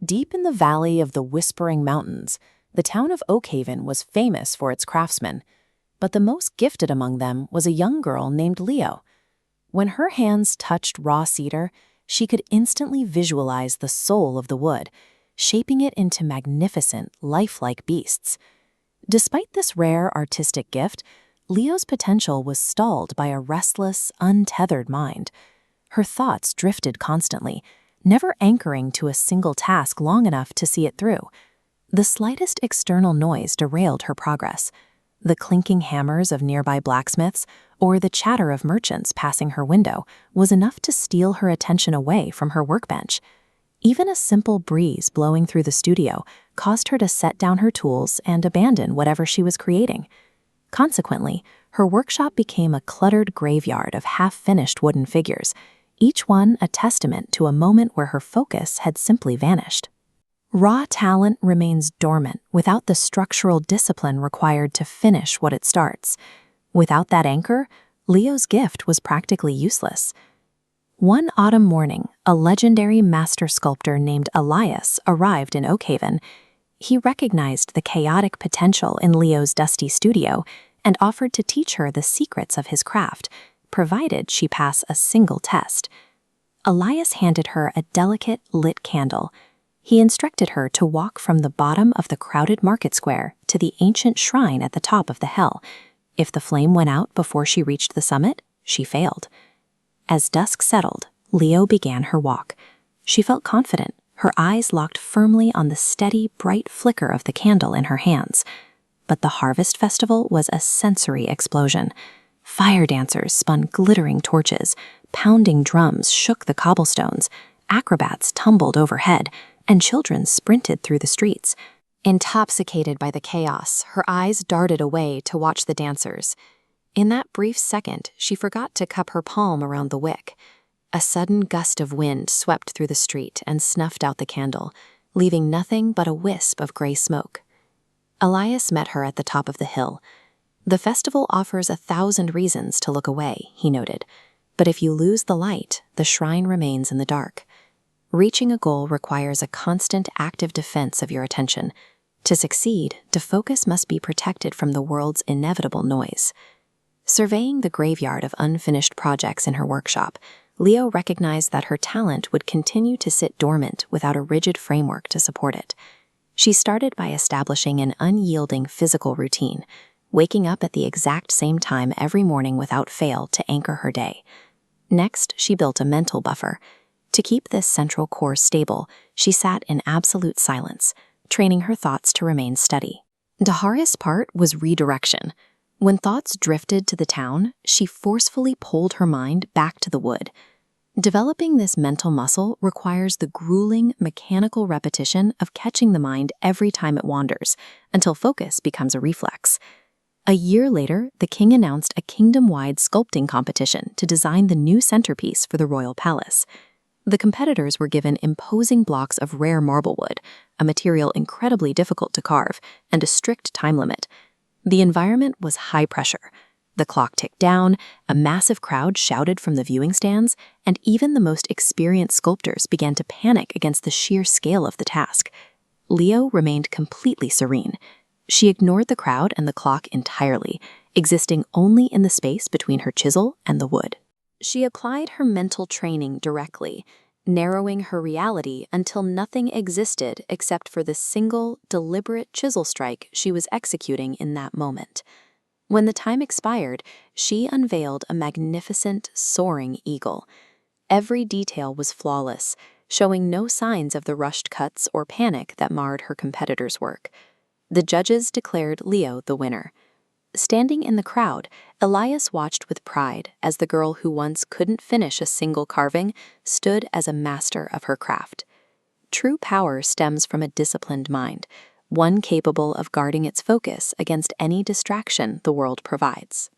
Deep in the valley of the Whispering Mountains, the town of Oakhaven was famous for its craftsmen, but the most gifted among them was a young girl named Leo. When her hands touched raw cedar, she could instantly visualize the soul of the wood, shaping it into magnificent, lifelike beasts. Despite this rare artistic gift, Leo's potential was stalled by a restless, untethered mind. Her thoughts drifted constantly, never anchoring to a single task long enough to see it through. The slightest external noise derailed her progress. The clinking hammers of nearby blacksmiths or the chatter of merchants passing her window was enough to steal her attention away from her workbench. Even a simple breeze blowing through the studio caused her to set down her tools and abandon whatever she was creating. Consequently, her workshop became a cluttered graveyard of half-finished wooden figures, each one a testament to a moment where her focus had simply vanished. Raw talent remains dormant without the structural discipline required to finish what it starts. Without that anchor, Leo's gift was practically useless. One autumn morning, a legendary master sculptor named Elias arrived in Oakhaven. He recognized the chaotic potential in Leo's dusty studio and offered to teach her the secrets of his craft, provided she pass a single test. Elias handed her a delicate, lit candle. He instructed her to walk from the bottom of the crowded market square to the ancient shrine at the top of the hill. If the flame went out before she reached the summit, she failed. As dusk settled, Leo began her walk. She felt confident, her eyes locked firmly on the steady, bright flicker of the candle in her hands. But the harvest festival was a sensory explosion. Fire dancers spun glittering torches, pounding drums shook the cobblestones, acrobats tumbled overhead, and children sprinted through the streets. Intoxicated by the chaos, her eyes darted away to watch the dancers. In that brief second, she forgot to cup her palm around the wick. A sudden gust of wind swept through the street and snuffed out the candle, leaving nothing but a wisp of gray smoke. Elias met her at the top of the hill. "The festival offers 1,000 reasons to look away," he noted. "But if you lose the light, the shrine remains in the dark. Reaching a goal requires a constant active defense of your attention. To succeed, the focus must be protected from the world's inevitable noise." Surveying the graveyard of unfinished projects in her workshop, Leo recognized that her talent would continue to sit dormant without a rigid framework to support it. She started by establishing an unyielding physical routine, waking up at the exact same time every morning without fail to anchor her day. Next, she built a mental buffer. To keep this central core stable, she sat in absolute silence, training her thoughts to remain steady. The hardest part was redirection. When thoughts drifted to the town, she forcefully pulled her mind back to the wood. Developing this mental muscle requires the grueling, mechanical repetition of catching the mind every time it wanders, until focus becomes a reflex. A year later, the king announced a kingdom-wide sculpting competition to design the new centerpiece for the royal palace. The competitors were given imposing blocks of rare marble wood, a material incredibly difficult to carve, and a strict time limit. The environment was high pressure. The clock ticked down, a massive crowd shouted from the viewing stands, and even the most experienced sculptors began to panic against the sheer scale of the task. Leo remained completely serene. She ignored the crowd and the clock entirely, existing only in the space between her chisel and the wood. She applied her mental training directly, narrowing her reality until nothing existed except for the single, deliberate chisel strike she was executing in that moment. When the time expired, she unveiled a magnificent, soaring eagle. Every detail was flawless, showing no signs of the rushed cuts or panic that marred her competitors' work. The judges declared Leo the winner. Standing in the crowd, Elias watched with pride as the girl who once couldn't finish a single carving stood as a master of her craft. True power stems from a disciplined mind, one capable of guarding its focus against any distraction the world provides.